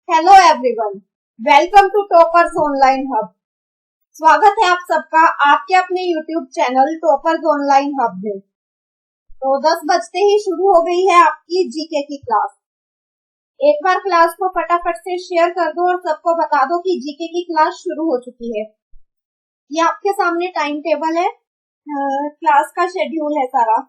Hello everyone, welcome to Toppers Online Hub. स्वागत है आप सबका आपके अपने YouTube channel Toppers Online Hub में। तो 10 बजते ही शुरू हो गई है आपकी जीके की क्लास। एक बार क्लास को फटाफट से शेयर कर दो और सबको बता दो कि जीके की क्लास शुरू हो चुकी है। ये आपके सामने टाइम टेबल है, क्लास का शेड्यूल है सारा,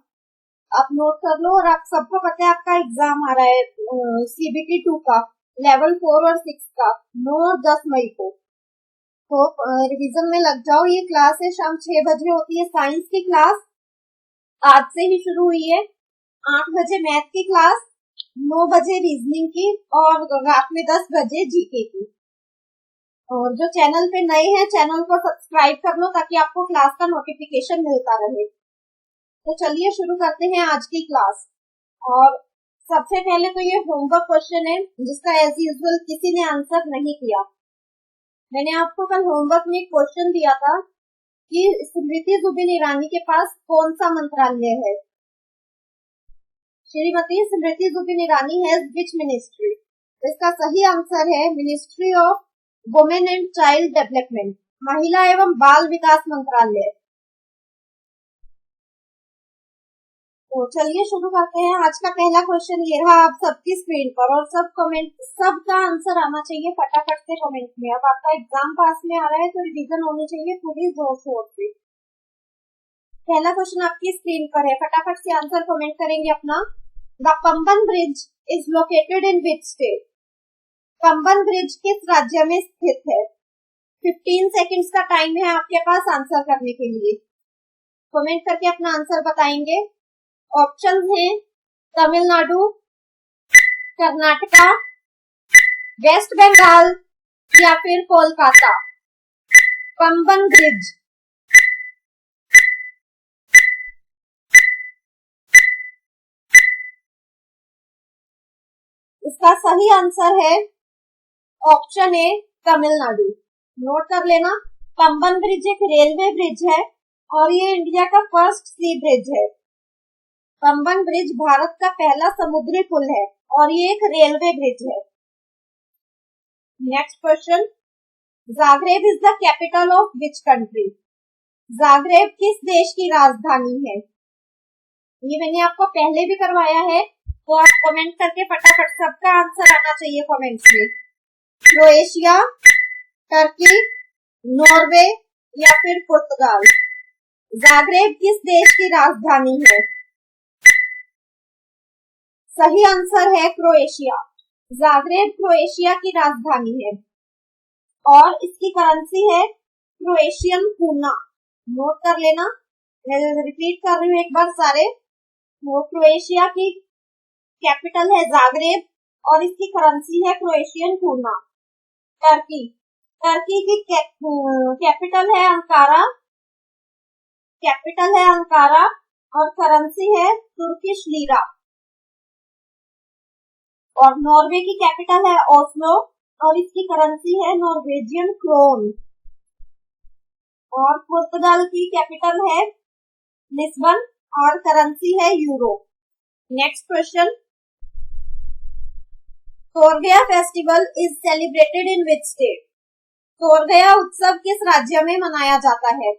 आप नोट कर लो। और आप सबको पता है आपका एग्जाम आ रहा है सीबीटी 2 का, लेवल 4 और 6 का 9-10 मई को। तो रिवीजन में लग जाओ। ये क्लास है शाम 6 बजे होती है साइंस की क्लास, आज से ही शुरू हुई है। 8 बजे मैथ की क्लास, 9 बजे रीजनिंग की और रात में 10 बजे जीके की। और जो चैनल पे नए हैं चैनल को सब्सक्राइब कर लो ताकि आपको क्लास का नोटिफिकेशन मिलता रहे। तो चलिए शुरू करते हैं आज की क्लास। और सबसे पहले तो ये होमवर्क क्वेश्चन है जिसका एज यूजुअल किसी ने आंसर नहीं किया। मैंने आपको कल होमवर्क में एक क्वेश्चन दिया था कि स्मृति जुबिन ईरानी के पास कौन सा मंत्रालय है। Shrimati Smriti Zubin Irani has which ministry. इसका सही आंसर है ministry of women and child development, महिला एवं बाल विकास मंत्रालय। तो चलिए शुरू करते हैं। आज का पहला क्वेश्चन ये रहा आप सबकी स्क्रीन पर, और सबका आंसर आना चाहिए फटाफट से कमेंट में। अब आपका एग्जाम पास में आ रहा है तो रिवीजन होनी चाहिए पूरी जोर शोर से। पहला क्वेश्चन आपकी स्क्रीन पर है, फटाफट से आंसर कमेंट करेंगे अपना। The Pamban bridge is located in which state. Pamban bridge किस राज्य में स्थित है। 15 सेकेंड्स का टाइम है आपके पास आंसर करने के लिए। कमेंट करके अपना आंसर बताएंगे। ऑप्शन हैं तमिलनाडु, कर्नाटका, वेस्ट बंगाल या फिर कोलकाता। पंबन ब्रिज। इसका सही आंसर है ऑप्शन ए तमिलनाडु। नोट कर लेना, पंबन ब्रिज एक रेलवे ब्रिज है और ये इंडिया का फर्स्ट सी ब्रिज है। पंबन ब्रिज भारत का पहला समुद्री पुल है और ये एक रेलवे ब्रिज है। Next question, Zagreb is the capital of which country. Zagreb किस देश की राजधानी है। ये मैंने आपको पहले भी करवाया है, तो आप कमेंट करके फटाफट सबका आंसर आना चाहिए कमेंट्स में। क्रोएशिया, टर्की, नॉर्वे या फिर पुर्तगाल। जाग्रेब किस देश की राजधानी है। सही आंसर है क्रोएशिया। जाग्रेब क्रोएशिया की राजधानी है और इसकी करेंसी है क्रोएशियन कूना। नोट कर लेना, मैं रिपीट कर रही हूँ एक बार सारे। वो क्रोएशिया की कैपिटल है जाग्रेब और इसकी करेंसी है क्रोएशियन कूना। टर्की की कैपिटल है अंकारा और करेंसी है तुर्किश लीरा। और नॉर्वे की कैपिटल है ओस्लो और इसकी करेंसी है नॉर्वेजियन क्रोन। और पुर्तगाल की कैपिटल है लिस्बन और करेंसी है यूरो। नेक्स्ट क्वेश्चन, सोरगया festival is celebrated in which state. सोरगया उत्सव किस राज्य में मनाया जाता है।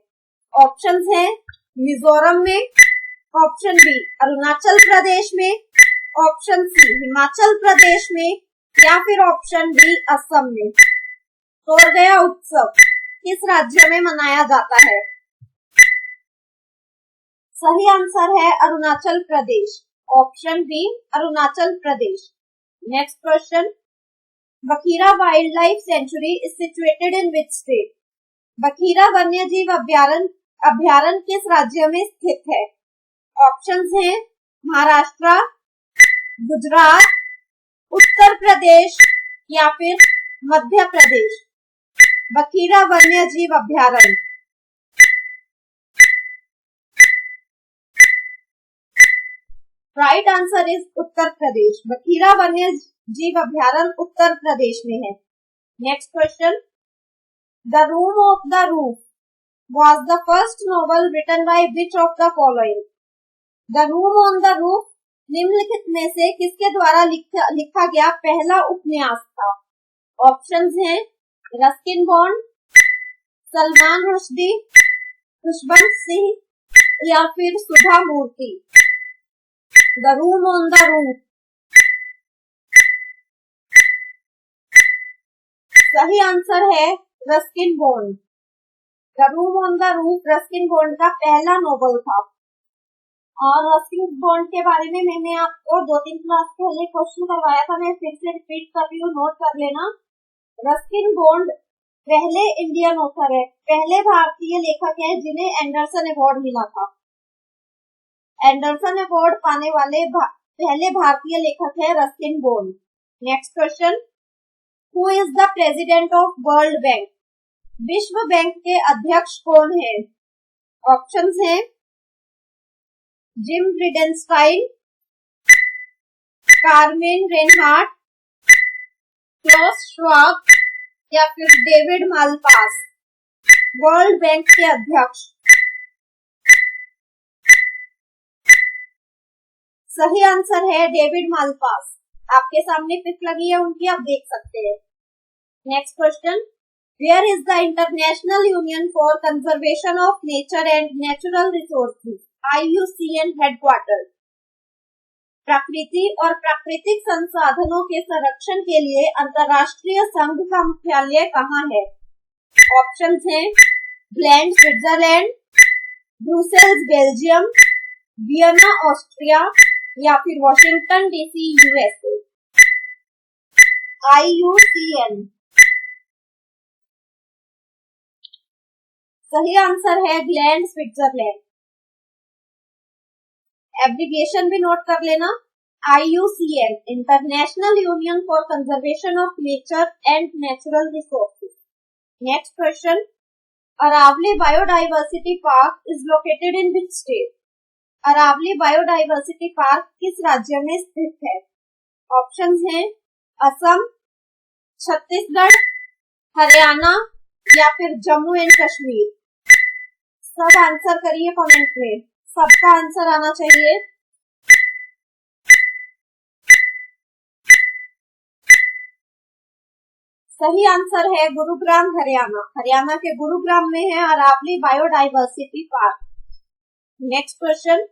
ऑप्शंस हैं मिजोरम में, ऑप्शन बी अरुणाचल प्रदेश में, ऑप्शन सी हिमाचल प्रदेश में या फिर ऑप्शन डी असम में। सोरगया उत्सव किस राज्य में मनाया जाता है। सही आंसर है Arunachal Pradesh, option B Arunachal Pradesh. Next question, Bakhira wildlife sanctuary is situated in which state. Bakhira वन्यजीव अभ्यारण्य किस राज्य में स्थित है। ऑप्शंस हैं महाराष्ट्र, गुजरात, उत्तर प्रदेश या फिर मध्य प्रदेश। बखीरा वन्यजीव अभ्यारण्य। Right answer is Uttar Pradesh. Bakhira वन्यजीव अभ्यारण्य उत्तर प्रदेश में है। Next question, the room of the roof was the first novel written by which of the following? The Room on the Roof निम्नलिखित में से किसके द्वारा लिखा गया पहला उपन्यास था। ऑप्शंस हैं रस्किन बॉन्ड, सलमान रुश्दी, खुशवंत सिंह या फिर Sudha Murthy. The room on the roof. सही आंसर है Ruskin Bond. The room on the roof Ruskin Bond का पहला नोवेल था। और रस्किन बॉन्ड के बारे में मैंने आपको 2-3 क्लास पहले क्वेश्चन करवाया था, मैं फिर से रिपीट कर रही हूँ, नोट कर लेना। रस्किन बॉन्ड पहले इंडियन ऑथर है, पहले भारतीय लेखक है जिन्हें एंडरसन अवार्ड मिला था। एंडरसन अवार्ड पाने वाले पहले भारतीय लेखक है Ruskin Bond. Next question, who is the president of World Bank? विश्व बैंक के अध्यक्ष कौन है? ऑप्शंस हैं Jim Bridenstine, Carmen Reinhart, Klaus Schwab या फिर डेविड मालपास। वर्ल्ड बैंक के अध्यक्ष। सही आंसर है डेविड मालपास। आपके सामने पिक लगी है उनकी, आप देख सकते हैं। Next question, where is the International Union for Conservation of Nature and Natural Resources IUCN headquarter? प्रकृति और प्राकृतिक संसाधनों के संरक्षण के लिए अंतर्राष्ट्रीय संघ का मुख्यालय कहाँ है? ऑप्शंस हैं Gland Switzerland, Brussels Belgium, Vienna Austria या फिर वॉशिंगटन DC USA। IUCN। सही आंसर है ग्लैंड स्विट्जरलैंड। एब्रिविएशन भी नोट कर लेना, IUCN, International Union for Conservation of Nature and Natural Resources. Next question, Aravalli biodiversity park is located in which state? Aravalli biodiversity park किस राज्य में स्थित है? ऑप्शंस हैं असम, छत्तीसगढ़, हरियाणा या फिर जम्मू एंड कश्मीर। सब आंसर करिए कमेंट में, सबका आंसर आना चाहिए। सही आंसर है गुरुग्राम हरियाणा। हरियाणा के गुरुग्राम में है Aravalli biodiversity park. Next question,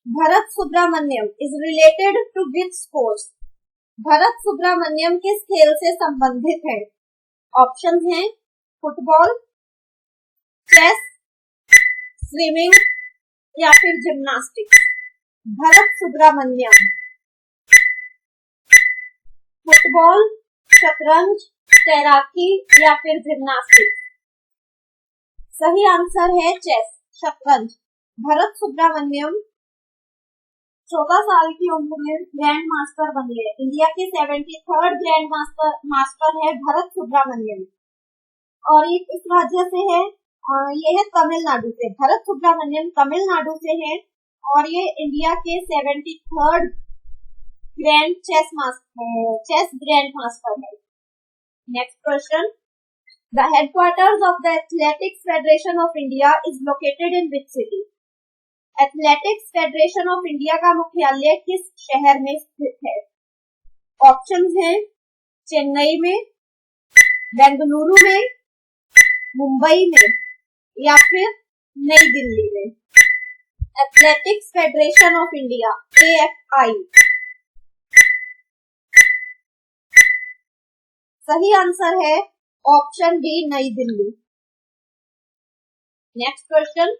Bharath Subramaniyam is related to which sports? Bharath Subramaniyam किस खेल से संबंधित है? ऑप्शन हैं फुटबॉल, चेस, स्विमिंग या फिर जिम्नास्टिक्स। भरत सुब्रमण्यम फुटबॉल, शतरंज, तैराकी या फिर जिम्नास्टिक्स। सही आंसर है चेस, शतरंज। भरत सुब्रमण्यम 14 साल की उम्र में ग्रैंड मास्टर बने। इंडिया के 73rd ग्रैंड मास्टर है भरत सुब्रमण्यम और ये किस राज्य से है? ये है तमिलनाडु से। भरत सुब्रमण्यम तमिलनाडु से है और ये इंडिया के 73rd grand chess grand master है। Next question, the headquarters of the athletics federation of India is located in which city? Athletics federation of India का मुख्यालय किस शहर में स्थित है? ऑप्शंस हैं चेन्नई में, बेंगलुरु में, मुंबई में या फिर नई दिल्ली में। Athletics federation of India AFI। सही आंसर है option D Nai Delhi. Next question,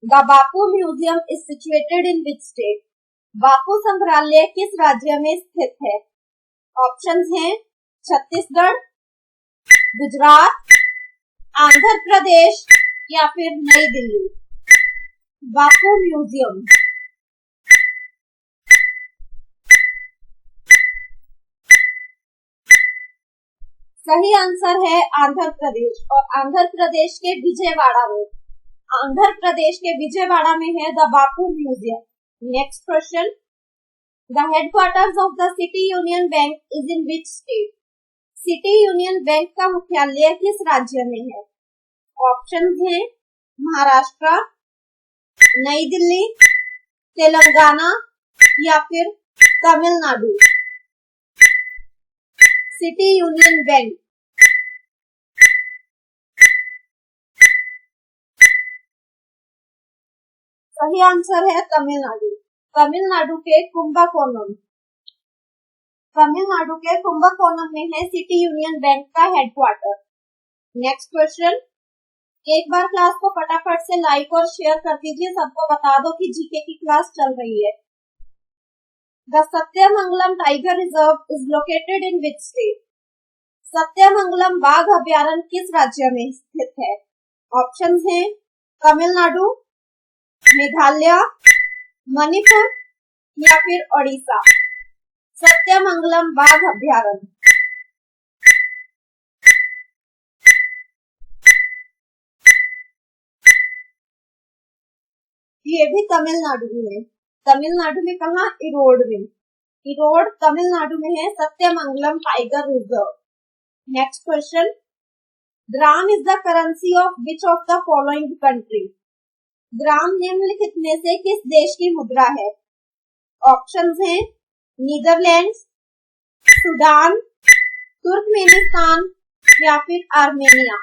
the Bapu museum is situated in which state? Bapu संग्रहालय किस राज्य में स्थित है? ऑप्शंस हैं छत्तीसगढ़, गुजरात, आंध्र प्रदेश या फिर नई दिल्ली। बापू म्यूजियम। सही आंसर है आंध्र प्रदेश और आंध्र प्रदेश के विजयवाड़ा में। आंध्र प्रदेश के विजयवाड़ा में है the Bapu museum. Next question, the headquarters of the city union bank is in which state? City union bank का मुख्यालय किस राज्य में है? ऑप्शंस हैं महाराष्ट्र, नई दिल्ली, तेलंगाना या फिर तमिलनाडु। City union bank. सही आंसर है तमिलनाडु। तमिलनाडु के कुंभकोणम। तमिलनाडु के कुंभकोणम में है सिटी यूनियन बैंक का हेडक्वार्टर। नेक्स्ट क्वेश्चन, एक बार क्लास को फटाफट से लाइक और शेयर कर दीजिए, सबको बता दो कि जीके की क्लास चल रही है। The Sathyamangalam tiger reserve is located in which state? Sathyamangalam बाघ अभ्यारण्य किस राज्य में स्थित है? ऑप्शंस हैं तमिलनाडु, मेघालय, मणिपुर या फिर ओडिशा। सत्यमंगलम बाघ अभ्यारण्य। ये भी तमिलनाडु में है। तमिलनाडु में कहा? इरोड में। इरोड तमिलनाडु में है Sathyamangalam tiger reserve. Next question, gram is the currency of which of the following country? Gram निम्नलिखित में से किस देश की मुद्रा है? ऑप्शंस हैं नीदरलैंड्स, सूडान, तुर्कमेनिस्तान या फिर आर्मेनिया।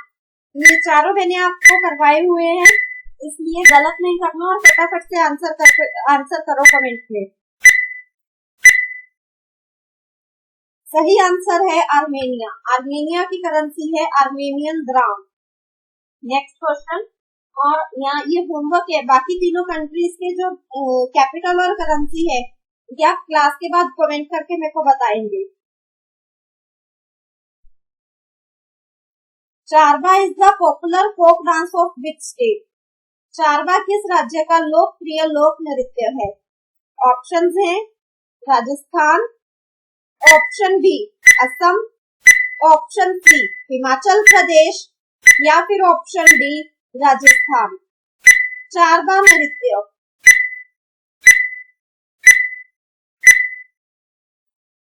ये चारों मैंने आपको करवाए हुए हैं, इसलिए गलत नहीं करना और फटाफट से आंसर करो कमेंट में। सही आंसर है आर्मेनिया। आर्मेनिया की करेंसी है आर्मेनियन द्राम। नेक्स्ट क्वेश्चन, और यहाँ ये होमवर्क है, बाकी तीनों कंट्रीज के जो कैपिटल और करेंसी है ये आप क्लास के बाद कमेंट करके मेरे को बताएंगे। Charba is the popular folk dance of which state? Charba किस राज्य का लोकप्रिय लोक नृत्य है? ऑप्शंस हैं Rajasthan, option B Assam, option C Himachal Pradesh या फिर ऑप्शन डी राजस्थान। चारबा नृत्य।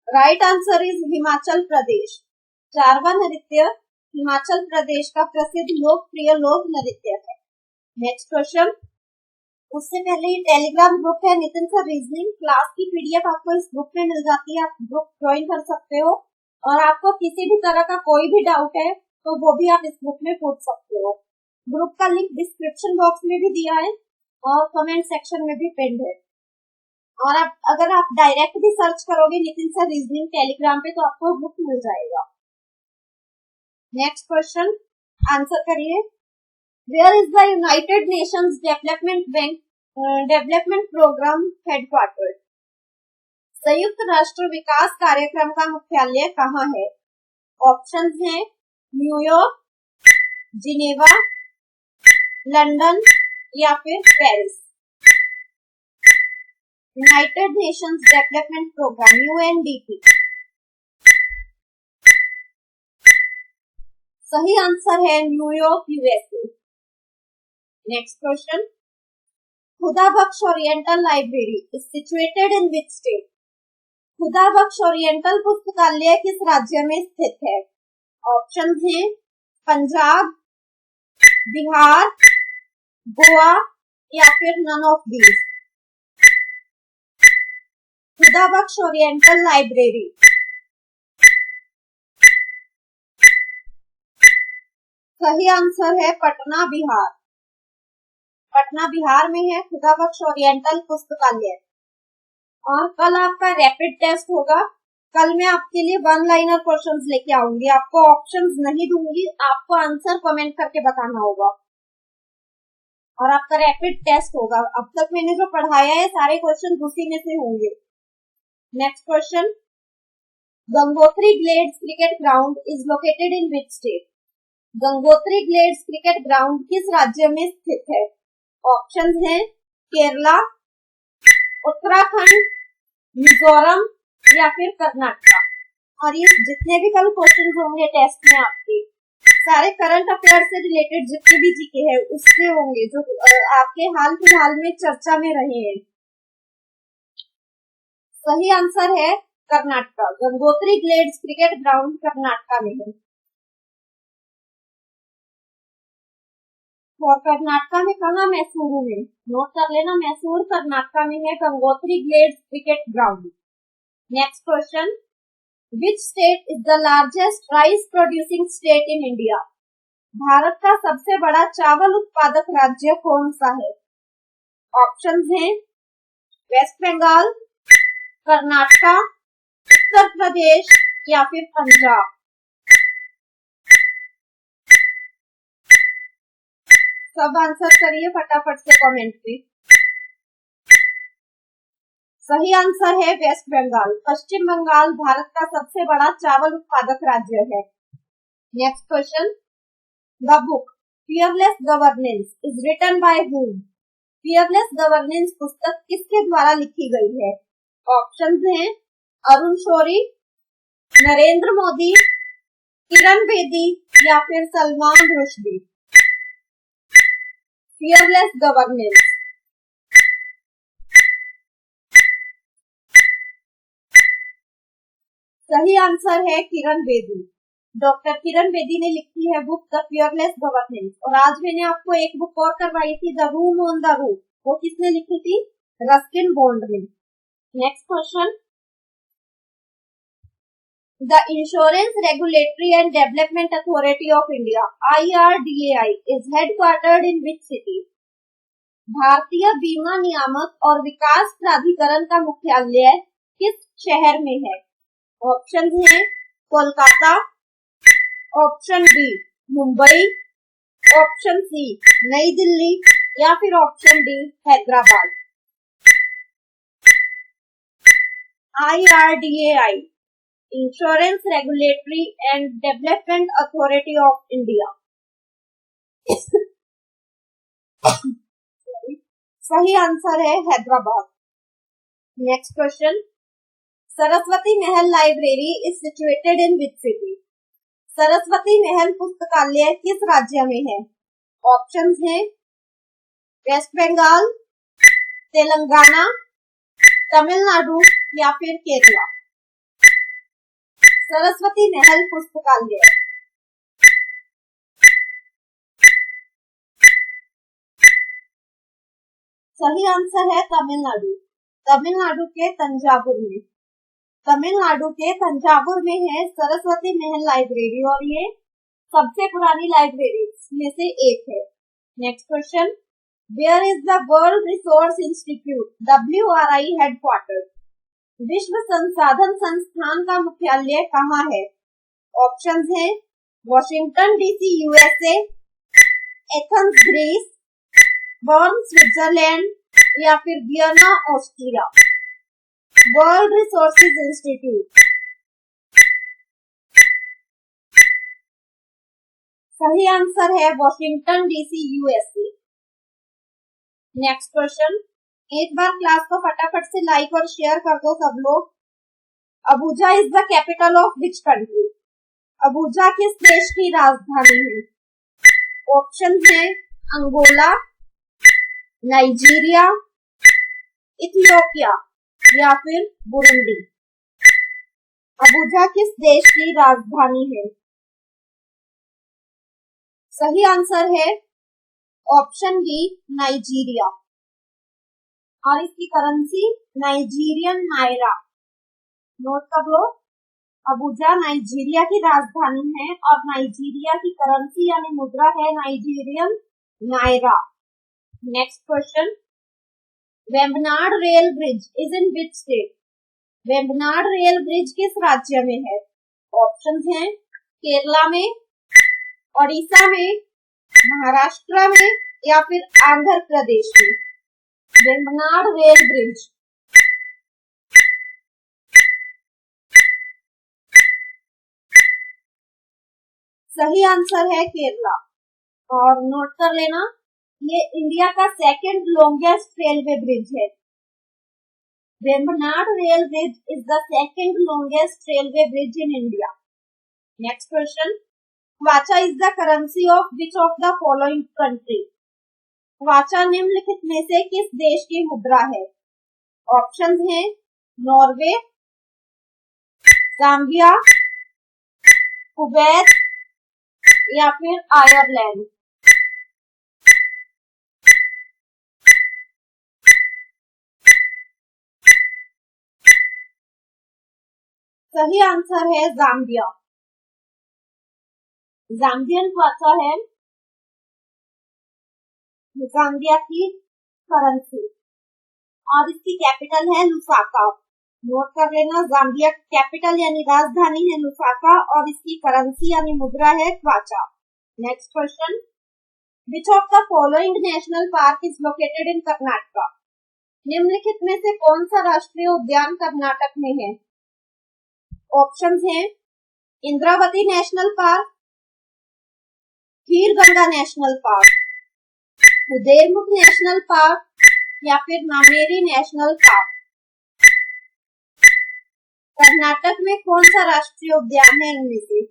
Right answer is Himachal Pradesh. Charba नृत्य हिमाचल प्रदेश का प्रसिद्ध लोकप्रिय लोक नृत्य है। नेक्स्ट क्वेश्चन, उससे पहले ये टेलीग्राम ग्रुप है नितिन सर रीजनिंग, क्लास की पीडीएफ आपको इस ग्रुप में मिल जाती है, आप ग्रुप ज्वाइन कर सकते हो और आपको किसी भी तरह का कोई भी डाउट है तो वो भी आप इस ग्रुप में पूछ सकते हो। ग्रुप का लिंक डिस्क्रिप्शन बॉक्स में भी दिया है और कमेंट सेक्शन में भी पिन्ड है। और अगर आप डायरेक्ट भी सर्च करोगे नितिन सर रीजनिंग टेलीग्राम पे तो आपको ग्रुप मिल जाएगा। नेक्स्ट क्वेश्चन आंसर करिए। Where is the United Nations Development Program headquartered? संयुक्त राष्ट्र विकास कार्यक्रम का मुख्यालय कहाँ है? ऑप्शंस हैं न्यूयॉर्क, जिनेवा, लंदन या फिर Paris. United Nations Development Programme UNDP. सही आंसर है New York USA. Next question, Khuda Bakhsh oriental library is situated in which state? Khuda Bakhsh oriental पुस्तकालय किस राज्य में स्थित है? ऑप्शंस हैं पंजाब, बिहार, गोवा या फिर none of these. Khuda Bakhsh oriental library. सही आंसर है पटना, बिहार। पटना बिहार में है खुदा बख्श ओरिएंटल पुस्तकालय। और कल आपका रैपिड टेस्ट होगा। कल मैं आपके लिए वन लाइनर क्वेश्चंस लेके आऊंगी, आपको ऑप्शंस नहीं दूंगी, आपको आंसर कमेंट करके बताना होगा और आपका रैपिड टेस्ट होगा। अब तक मैंने जो पढ़ाया है सारे क्वेश्चन उसी में से होंगे। Next question, Gangotri glades cricket ground is located in which state? Gangotri glades cricket ground किस राज्य में स्थित है? ऑप्शंस हैं केरला, उत्तराखंड, मिजोरम या फिर कर्नाटक। और ये जितने भी कल क्वेश्चन होंगे टेस्ट में आपके सारे करंट अफेयर से रिलेटेड जितने भी जीके है उससे होंगे जो आपके हाल फिलहाल में चर्चा में रहे हैं। सही आंसर है Karnataka. Gangotri glades cricket ground Karnataka में है। और कर्नाटक में कहा? मैसूरू में। नोट कर लेना, मैसूर कर्नाटक में है Gangotri glades cricket ground. Next question, Which state is the largest rice producing state in India? Bharat का सबसे बड़ा चावल उत्पादक राज्य कौन सा है? ऑप्शंस हैं वेस्ट बंगाल, कर्नाटका, उत्तर प्रदेश या फिर पंजाब। सब आंसर करिए फटाफट से कमेंट में। सही आंसर है वेस्ट बंगाल। पश्चिम बंगाल भारत का सबसे बड़ा चावल उत्पादक राज्य है। Next question, the book Fearless Governance is written by whom? Fearless Governance पुस्तक किसके द्वारा लिखी गई है? ऑप्शंस हैं अरुण शौरी, नरेंद्र मोदी, किरण बेदी या फिर सलमान रुश्दी। फियरलेस गवर्नेंस, सही आंसर है किरण बेदी। डॉक्टर किरण बेदी ने लिखी है बुक द फियरलेस गवर्नेंस। और आज मैंने आपको एक बुक और करवाई थी the room on the roof, वो किसने लिखी थी? रस्किन बॉन्ड ने। Next question, the insurance regulatory and development authority of India IRDAI is headquartered in which city? भारतीय बीमा नियामक और विकास प्राधिकरण का मुख्यालय किस शहर में है? ऑप्शन हैं Kolkata, option B Mumbai, option C New Delhi या फिर option D Hyderabad. IRDAI, insurance regulatory and development authority of India. सही आंसर है Hyderabad. Next question, Saraswati Mahal library is situated in which city? Saraswati Mahal पुस्तकालय किस राज्य में है? ऑप्शंस हैं वेस्ट बंगाल, तेलंगाना, तमिलनाडु या फिर केरला। सरस्वती महल पुस्तकालय, सही आंसर है तमिलनाडु। तमिलनाडु के तंजावुर में, तमिलनाडु के तंजावुर में है सरस्वती महल लाइब्रेरी और ये सबसे पुरानी लाइब्रेरी में से एक है। Next question, where is the World Resource Institute WRI headquarter? विश्व संसाधन संस्थान का मुख्यालय कहाँ है? ऑप्शंस हैं Washington DC USA, Athens Greece, Bern Switzerland या फिर Vienna Austria. World Resources Institute, सही आंसर है Washington DC USA। Next question, एक बार क्लास को फटाफट से लाइक और शेयर कर दो सब लोग। Abuja is the capital of which country? Abuja किस देश की राजधानी है? ऑप्शन है अंगोला, नाइजीरिया, इथियोपिया या फिर बुरुंडी। अबुजा किस देश की राजधानी है? सही आंसर है ऑप्शन बी नाइजीरिया। और इसकी करेंसी नाइजीरियन नायरा, नोट कर लो। अबुजा नाइजीरिया की राजधानी है और नाइजीरिया की करेंसी यानी मुद्रा है Nigerian naira. Next question, Vembanad rail bridge is in which state? Vembanad rail bridge किस राज्य में है? ऑप्शंस हैं केरला में, ओडिशा में, महाराष्ट्र में या फिर आंध्र प्रदेश में। वेम्बनाड रेल ब्रिज, सही आंसर है केरला। और नोट कर लेना, ये इंडिया का सेकंड लॉन्गेस्ट रेलवे ब्रिज है। Vembanad rail bridge is the second longest railway bridge in India. Next question, क्वाचा is the currency of which of the following country? क्वाचा निम्नलिखित में से किस देश की मुद्रा है? ऑप्शंस हैं नॉर्वे, जाम्बिया, कुवैत या फिर आयरलैंड। सही आंसर है जाम्बिया। जाम्बियन क्वाचा है जाम्बिया की करेंसी और इसकी कैपिटल है लुसाका। नोट कर लेना, जाम्बिया कैपिटल यानी राजधानी है लुसाका और इसकी करेंसी यानी मुद्रा है क्वाचा। Next question, which of the following national park is located इन कर्नाटका? निम्नलिखित में से कौन सा राष्ट्रीय उद्यान कर्नाटक में है? ऑप्शंस हैं Indravati national park, Kheer Ganga national park, Kudremukh national park या फिर नामेरी नेशनल पार्क। कर्नाटक में कौन सा राष्ट्रीय उद्यान है इनमें से?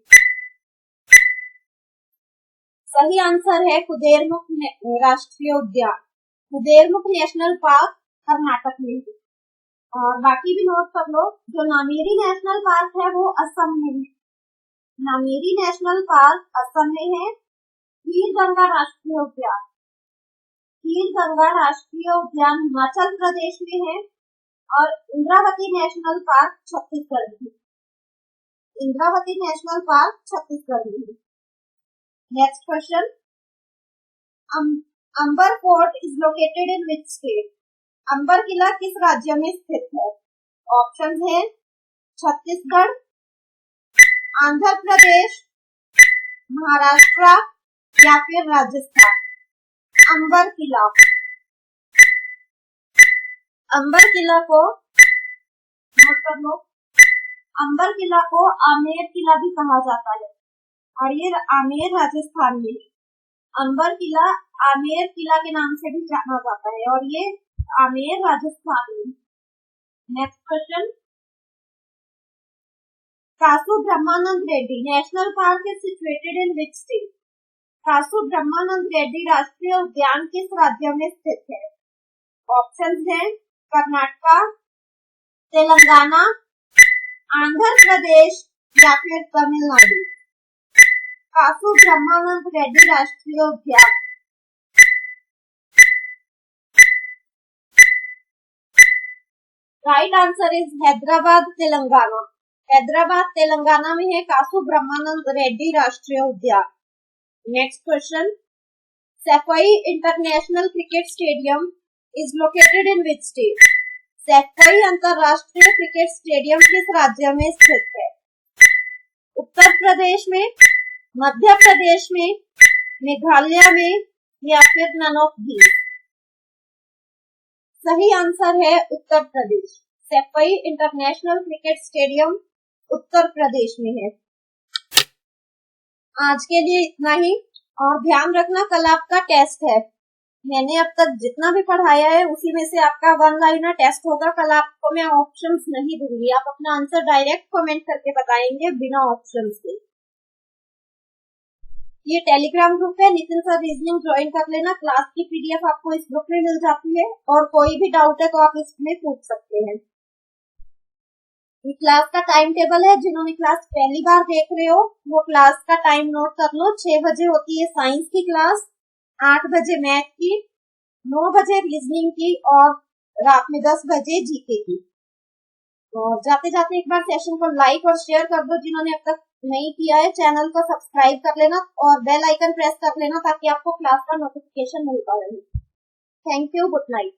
सही आंसर है कुदेरमुख राष्ट्रीय उद्यान। कुदेरमुख नेशनल पार्क कर्नाटक में है। और बाकी भी नोट कर लो, जो नामेरी नेशनल पार्क है वो असम में है। नामेरी नेशनल पार्क असम में है। खीर गंगा राष्ट्रीय उद्यान, खीर गंगा राष्ट्रीय उद्यान हिमाचल प्रदेश में है। और इंद्रावती नेशनल पार्क छत्तीसगढ़ में है। इंद्रावती नेशनल पार्क छत्तीसगढ़ में है। Next question, Amber fort is located in which state? Amber किला किस राज्य में स्थित है? ऑप्शन है छत्तीसगढ़, आंध्र प्रदेश, महाराष्ट्र या फिर राजस्थान। अंबर किला, अंबर किला को नोट कर लो, अंबर किला को आमेर किला भी कहा जाता है और ये आमेर राजस्थान में है। अंबर किला आमेर किला के नाम से भी जाना जाता है और ये आमेर राजस्थान में। Next question, Kasu Brahmananda Reddy national park is situated in which state? Kasu Brahmananda Reddy राष्ट्रीय उद्यान किस राज्य में स्थित है? ऑप्शंस हैं कर्नाटका, तेलंगाना, आंध्र प्रदेश या फिर तमिलनाडु। कासु ब्रह्मानंद रेड्डी राष्ट्रीय उद्यान right answer is Hyderabad Telangana. Hyderabad Telangana में है कासु ब्रह्मानंद रेड्डी राष्ट्रीय उद्यान। Next question, Saifai international cricket stadium is located in which state? Saifai अंतरराष्ट्रीय क्रिकेट स्टेडियम किस राज्य में स्थित है? उत्तर प्रदेश में, मध्य प्रदेश में, मेघालय में या फिर नन ऑफ दीज। सही आंसर है Uttar Pradesh. Saifai international cricket stadium Uttar Pradesh में है। आज के लिए इतना ही और ध्यान रखना, कल आपका टेस्ट है। मैंने अब तक जितना भी पढ़ाया है उसी में से आपका वन लाइनर टेस्ट होगा। कल आपको मैं ऑप्शंस नहीं दूंगी, आप अपना आंसर डायरेक्ट कमेंट करके बताएंगे बिना ऑप्शंस के। ये टेलीग्राम ग्रुप है, नितिन सर रीजनिंग ज्वाइन कर लेना। क्लास की पीडीएफ आपको इस ग्रुप में मिल जाती है और कोई भी डाउट है तो आप इसमें पूछ सकते हैं। ये क्लास का टाइम टेबल है, जिन्होंने क्लास पहली बार देख रहे हो वो क्लास का टाइम नोट कर लो। 6 बजे होती है साइंस की क्लास, 8 बजे मैथ की, 9 बजे रीजनिंग की और रात में 10 बजे जीके की। और जाते जाते एक बार सेशन को लाइक और शेयर कर दो। जिन्होंने अब तक नहीं किया है चैनल को सब्सक्राइब कर लेना और बेल आइकन प्रेस कर लेना ताकि आपको क्लास का नोटिफिकेशन मिलता रहे। Thank you, good night.